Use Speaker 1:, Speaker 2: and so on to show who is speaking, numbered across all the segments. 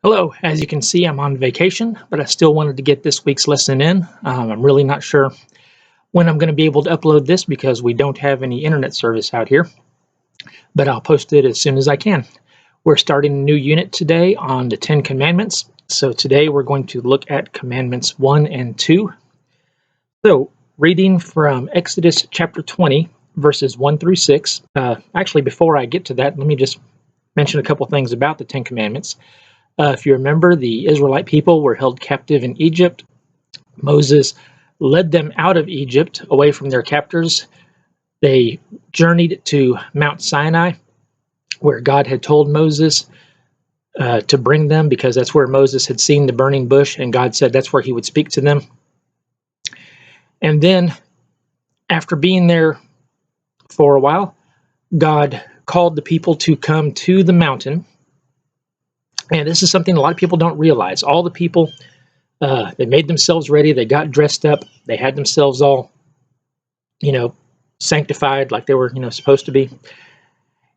Speaker 1: Hello, as you can see, I'm on vacation, but I still wanted to get this week's lesson in. I'm really not sure when I'm going to be able to upload this because we don't have any internet service out here, but I'll post it as soon as I can. We're starting a new unit today on the 10 Commandments. So today we're going to look at Commandments 1 and 2. So reading from Exodus chapter 20, verses 1 through 6. Actually, before I get to that, let me just mention a couple things about the 10 Commandments. If you remember, the Israelite people were held captive in Egypt. Moses led them out of Egypt, away from their captors. They journeyed to Mount Sinai, where God had told Moses to bring them, because that's where Moses had seen the burning bush, and God said that's where he would speak to them. And then, after being there for a while, God called the people to come to the mountain. And this is something a lot of people don't realize. All the people, they made themselves ready. They got dressed up. They had themselves all, sanctified like they were, supposed to be.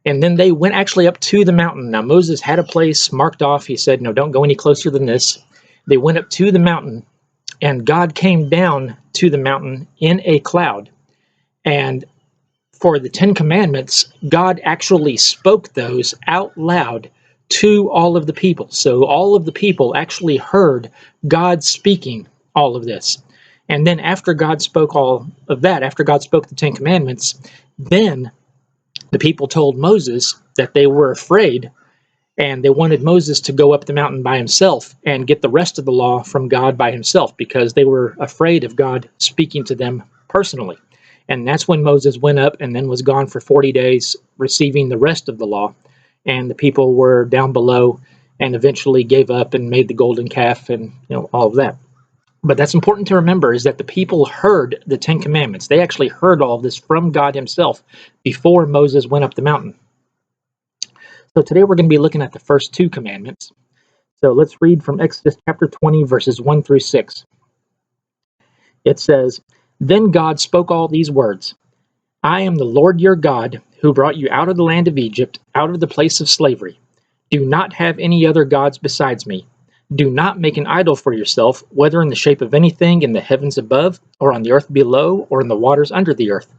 Speaker 1: And then they went actually up to the mountain. Now, Moses had a place marked off. He said, no, don't go any closer than this. They went up to the mountain, and God came down to the mountain in a cloud. And for the 10 Commandments, God actually spoke those out loud to all of the people. So all of the people actually heard God speaking all of this. And then after God spoke all of that, after God spoke the 10 Commandments, then the people told Moses that they were afraid, and they wanted Moses to go up the mountain by himself and get the rest of the law from God by himself, because they were afraid of God speaking to them personally. And that's when Moses went up and then was gone for 40 days receiving the rest of the law. And the people were down below and eventually gave up and made the golden calf and all of that. But that's important to remember, is that the people heard the 10 Commandments. They actually heard all of this from God himself before Moses went up the mountain. So today we're going to be looking at the first 2 commandments. So let's read from Exodus chapter 20, verses 1 through 6. It says, "Then God spoke all these words. I am the Lord your God, who brought you out of the land of Egypt, out of the place of slavery. Do not have any other gods besides me. Do not make an idol for yourself, whether in the shape of anything in the heavens above, or on the earth below, or in the waters under the earth.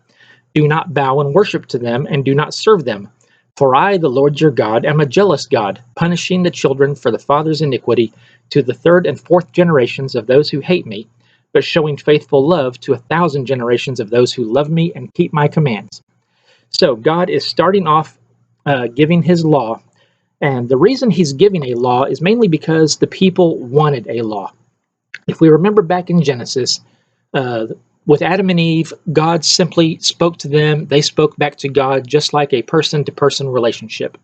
Speaker 1: Do not bow and worship to them, and do not serve them. For I, the Lord your God, am a jealous God, punishing the children for the father's iniquity to the 3rd and 4th generations of those who hate me, but showing faithful love to 1,000 generations of those who love me and keep my commands." So God is starting off giving his law, and the reason he's giving a law is mainly because the people wanted a law. If we remember back in Genesis, with Adam and Eve, God simply spoke to them. They spoke back to God, just like a person-to-person relationship.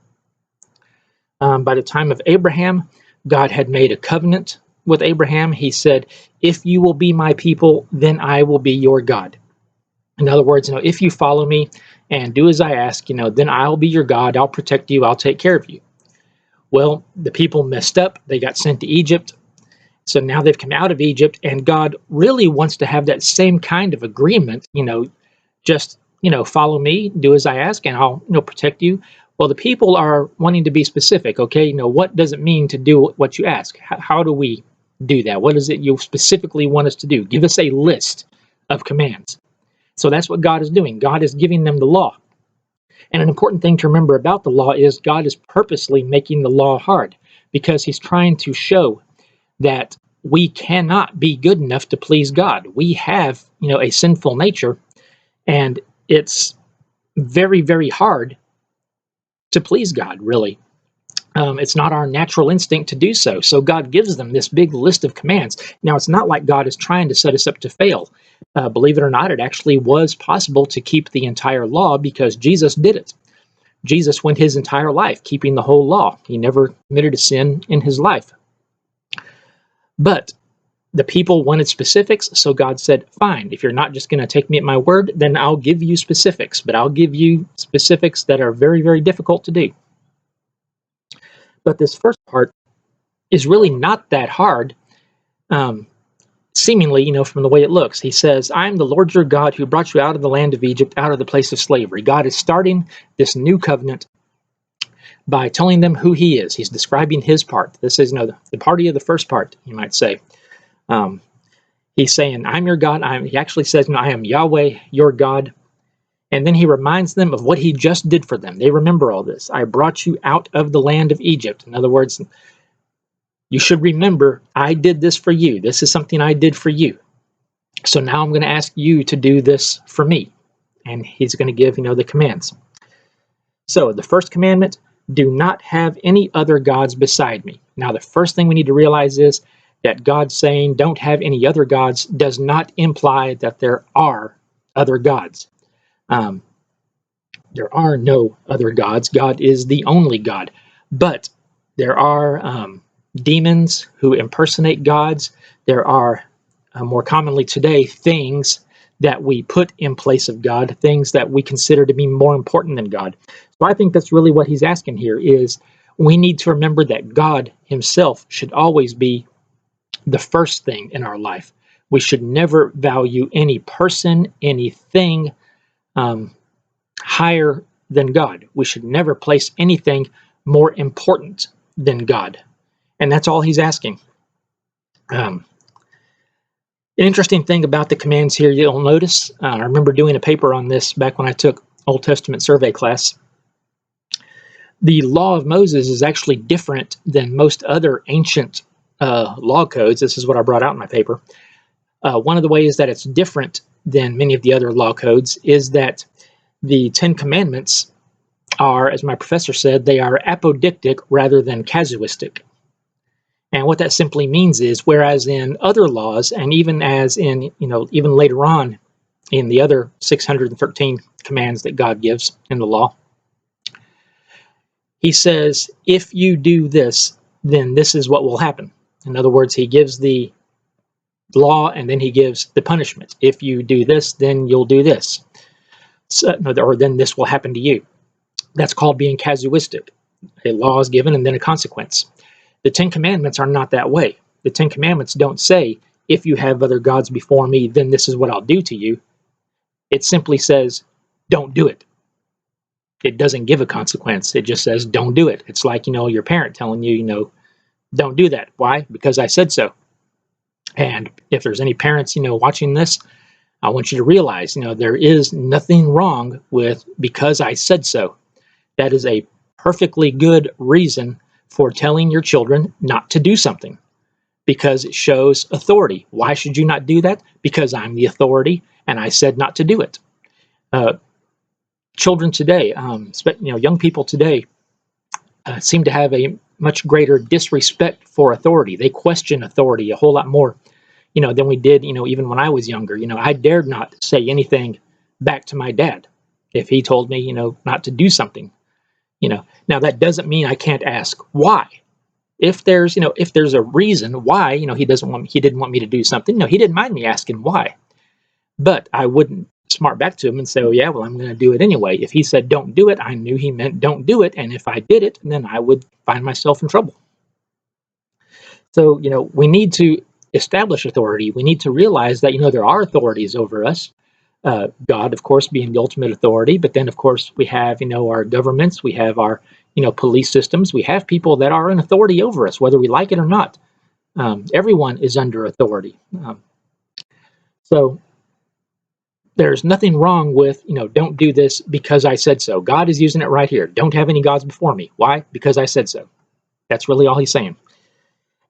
Speaker 1: By the time of Abraham, God had made a covenant with Abraham. He said, if you will be my people, then I will be your God. In other words, if you follow me and do as I ask, then I'll be your God. I'll protect you. I'll take care of you. Well, the people messed up. They got sent to Egypt. So now they've come out of Egypt, and God really wants to have that same kind of agreement, just, follow me, do as I ask, and I'll, protect you. Well, the people are wanting to be specific, okay? What does it mean to do what you ask? How do we do that? What is it you specifically want us to do? Give us a list of commands. So that's what God is doing. God is giving them the law. And an important thing to remember about the law is God is purposely making the law hard, because he's trying to show that we cannot be good enough to please God. We have, a sinful nature, and it's very, very hard to please God, really. It's not our natural instinct to do so. So God gives them this big list of commands. Now, it's not like God is trying to set us up to fail. Believe it or not, it actually was possible to keep the entire law, because Jesus did it. Jesus went his entire life keeping the whole law. He never committed a sin in his life. But the people wanted specifics, so God said, fine, if you're not just going to take me at my word, then I'll give you specifics. But I'll give you specifics that are very, very difficult to do. But this first part is really not that hard, seemingly, from the way it looks. He says, I am the Lord your God who brought you out of the land of Egypt, out of the place of slavery. God is starting this new covenant by telling them who he is. He's describing his part. This is, the party of the first part, you might say. He's saying, I'm your God. He actually says, I am Yahweh, your God. And then he reminds them of what he just did for them. They remember all this. I brought you out of the land of Egypt. In other words, you should remember, I did this for you. This is something I did for you. So now I'm going to ask you to do this for me. And he's going to give, the commands. So the first commandment, do not have any other gods beside me. Now, the first thing we need to realize is that God saying don't have any other gods does not imply that there are other gods. There are no other gods. God is the only God. But there are demons who impersonate gods. There are, more commonly today, things that we put in place of God, things that we consider to be more important than God. So I think that's really what he's asking here is we need to remember that God himself should always be the first thing in our life. We should never value any person, anything higher than God. We should never place anything more important than God. And that's all he's asking. An interesting thing about the commands here, you'll notice, I remember doing a paper on this back when I took Old Testament survey class. The law of Moses is actually different than most other ancient law codes. This is what I brought out in my paper. One of the ways that it's different than many of the other law codes is that the Ten Commandments are, as my professor said, they are apodictic rather than casuistic. And what that simply means is, whereas in other laws, and even as in, even later on in the other 613 commands that God gives in the law, he says, if you do this, then this is what will happen. In other words, he gives the law and then he gives the punishment. If you do this, then you'll do this. So, or then this will happen to you. That's called being casuistic. A law is given and then a consequence. The Ten Commandments are not that way. The Ten Commandments don't say, if you have other gods before me, then this is what I'll do to you. It simply says, don't do it. It doesn't give a consequence. It just says, don't do it. It's like, your parent telling you, don't do that. Why? Because I said so. And if there's any parents, watching this, I want you to realize, there is nothing wrong with because I said so. That is a perfectly good reason for telling your children not to do something because it shows authority. Why should you not do that? Because I'm the authority and I said not to do it. Children today, young people today seem to have a much greater disrespect for authority. They question authority a whole lot more, than we did, even when I was younger. I dared not say anything back to my dad if he told me, not to do something. Now that doesn't mean I can't ask why. If there's a reason why, he didn't want me to do something. No, he didn't mind me asking why. But I wouldn't smart back to him and say, oh yeah, well, I'm going to do it anyway. If he said don't do it, I knew he meant don't do it. And if I did it, then I would find myself in trouble. So, we need to establish authority. We need to realize that, there are authorities over us. God, of course, being the ultimate authority. But then, of course, we have, our governments. We have our, police systems. We have people that are in authority over us, whether we like it or not. Everyone is under authority. So there's nothing wrong with, don't do this because I said so. God is using it right here. Don't have any gods before me. Why? Because I said so. That's really all he's saying.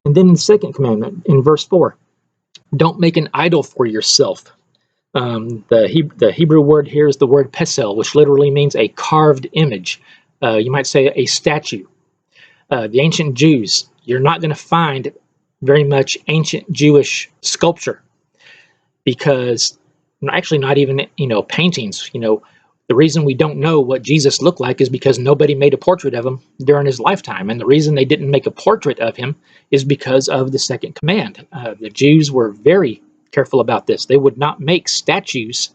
Speaker 1: And then the second commandment in verse 4, don't make an idol for yourself. The Hebrew word here is the word pesel, which literally means a carved image. You might say a statue. The ancient Jews, you're not going to find very much ancient Jewish sculpture because actually not even, paintings. The reason we don't know what Jesus looked like is because nobody made a portrait of him during his lifetime. And the reason they didn't make a portrait of him is because of the second command. The Jews were very careful about this. They would not make statues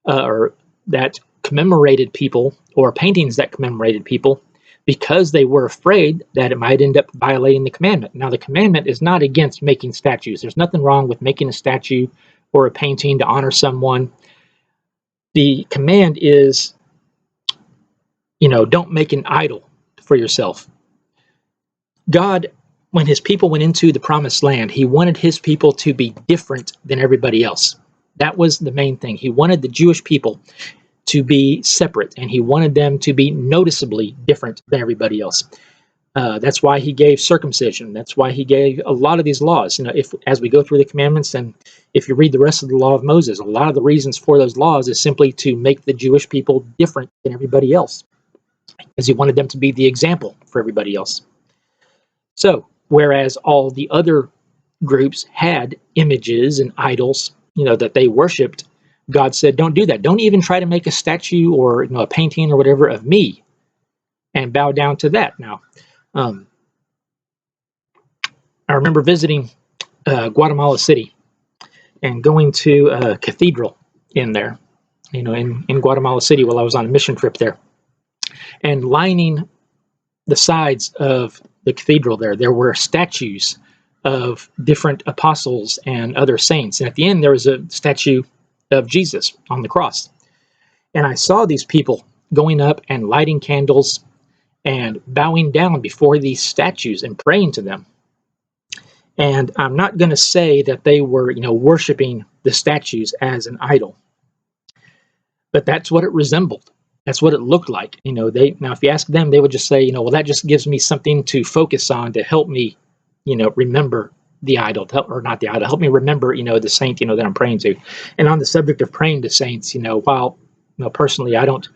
Speaker 1: or that commemorated people or paintings that commemorated people because they were afraid that it might end up violating the commandment. Now, the commandment is not against making statues. There's nothing wrong with making a statue or a painting to honor someone. The command is, don't make an idol for yourself. God, when his people went into the promised land, he wanted his people to be different than everybody else. That was the main thing. He wanted the Jewish people to be separate, and he wanted them to be noticeably different than everybody else. That's why he gave circumcision. That's why he gave a lot of these laws. If as we go through the commandments, and if you read the rest of the law of Moses, a lot of the reasons for those laws is simply to make the Jewish people different than everybody else, because he wanted them to be the example for everybody else. So, whereas all the other groups had images and idols, that they worshipped, God said, "Don't do that. Don't even try to make a statue or a painting or whatever of me, and bow down to that." Now, I remember visiting Guatemala City and going to a cathedral in there, in Guatemala City while I was on a mission trip there, and lining the sides of the cathedral there were statues of different apostles and other saints. And at the end, there was a statue of Jesus on the cross. And I saw these people going up and lighting candles and bowing down before these statues and praying to them. And I'm not going to say that they were, worshiping the statues as an idol, but that's what it resembled. That's what it looked like. Now, if you ask them, they would just say, well, that just gives me something to focus on to help me, remember the idol, or not the idol, help me remember, the saint, that I'm praying to. And on the subject of praying to saints, while, personally, I don't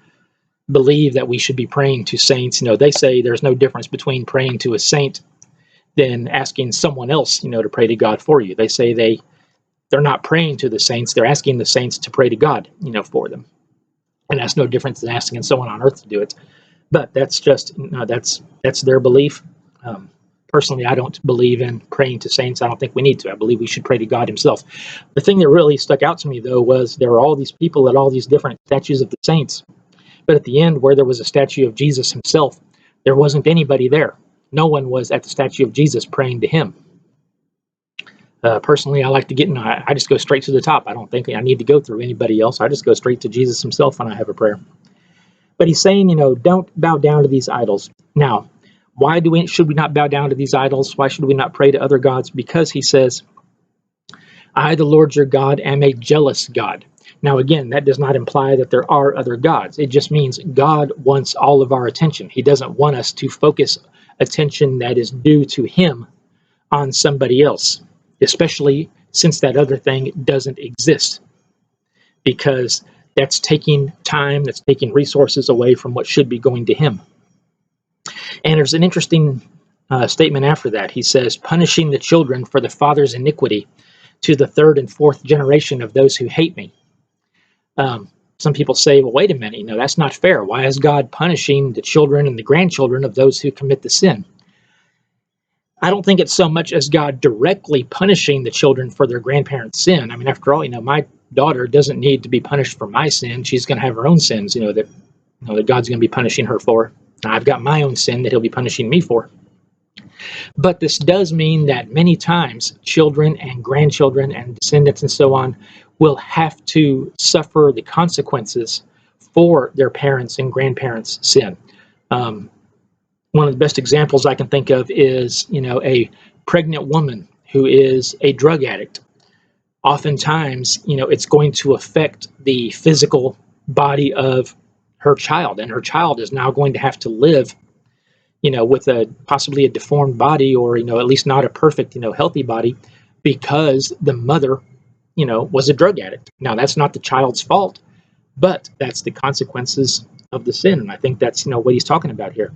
Speaker 1: believe that we should be praying to saints. They say there's no difference between praying to a saint than asking someone else, to pray to God for you. They say they're not praying to the saints. They're asking the saints to pray to God, for them. And that's no different than asking someone on earth to do it. But that's just, that's their belief. Personally, I don't believe in praying to saints. I don't think we need to. I believe we should pray to God himself. The thing that really stuck out to me, though, was there were all these people at all these different statues of the saints. But at the end, where there was a statue of Jesus himself, there wasn't anybody there. No one was at the statue of Jesus praying to him. Personally, I like to get in. I just go straight to the top. I don't think I need to go through anybody else. I just go straight to Jesus himself when I have a prayer. But he's saying, don't bow down to these idols. Now, why should we not bow down to these idols? Why should we not pray to other gods? Because he says, "I, the Lord your God, am a jealous God." Now, again, that does not imply that there are other gods. It just means God wants all of our attention. He doesn't want us to focus attention that is due to him on somebody else, especially since that other thing doesn't exist, because that's taking time, that's taking resources away from what should be going to him. And there's an interesting statement after that. He says, "Punishing the children for the father's iniquity to the third and fourth generation of those who hate me." Some people say, well, wait a minute, that's not fair. Why is God punishing the children and the grandchildren of those who commit the sin? I don't think it's so much as God directly punishing the children for their grandparents' sin. I mean, after all, my daughter doesn't need to be punished for my sin. She's going to have her own sins, that God's going to be punishing her for. I've got my own sin that he'll be punishing me for. But this does mean that many times children and grandchildren and descendants and so on will have to suffer the consequences for their parents' and grandparents' sin. One of the best examples I can think of is, a pregnant woman who is a drug addict. Oftentimes, it's going to affect the physical body of her child, and her child is now going to have to live, with possibly a deformed body, or, at least not a perfect, healthy body, because the mother, was a drug addict. Now, that's not the child's fault, but that's the consequences of the sin. And I think that's, what he's talking about here.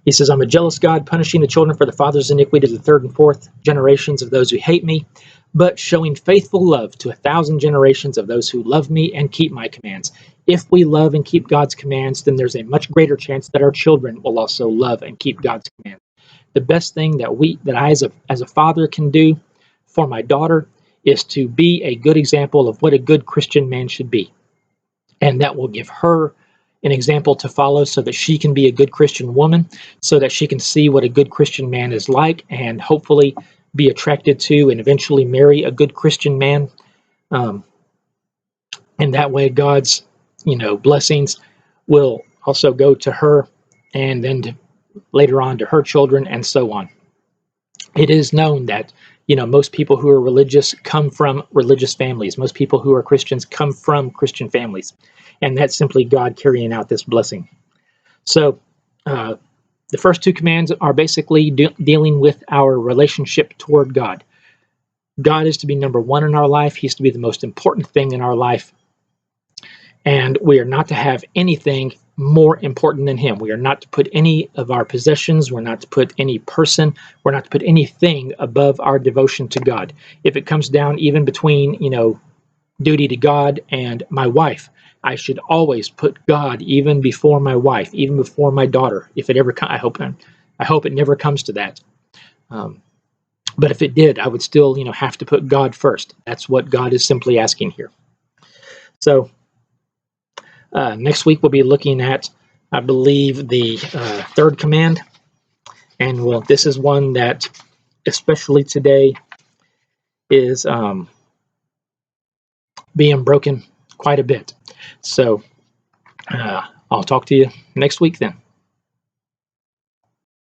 Speaker 1: He says, "I'm a jealous God, punishing the children for the father's iniquity to the third and fourth generations of those who hate me, but showing faithful love to 1,000 generations of those who love me and keep my commands." If we love and keep God's commands, then there's a much greater chance that our children will also love and keep God's commands. The best thing that I as a father can do for my daughter is to be a good example of what a good Christian man should be. And that will give her an example to follow, so that she can be a good Christian woman, so that she can see what a good Christian man is like, and hopefully be attracted to and eventually marry a good Christian man. And that way God's, blessings will also go to her and then later on to her children, and so on. It is known that most people who are religious come from religious families. Most people who are Christians come from Christian families, and that's simply God carrying out this blessing. So the first two commands are basically dealing with our relationship toward God. God is to be number one in our life. He's to be the most important thing in our life. And we are not to have anything more important than him. We are not to put any of our possessions, we're not to put any person, we're not to put anything above our devotion to God. If it comes down even between, duty to God and my wife, I should always put God even before my wife, even before my daughter. If it ever, I hope it never comes to that. But if it did, I would still, have to put God first. That's what God is simply asking here. So next week we'll be looking at, I believe, the third command, and this is one that, especially today, is being broken quite a bit. So I'll talk to you next week then.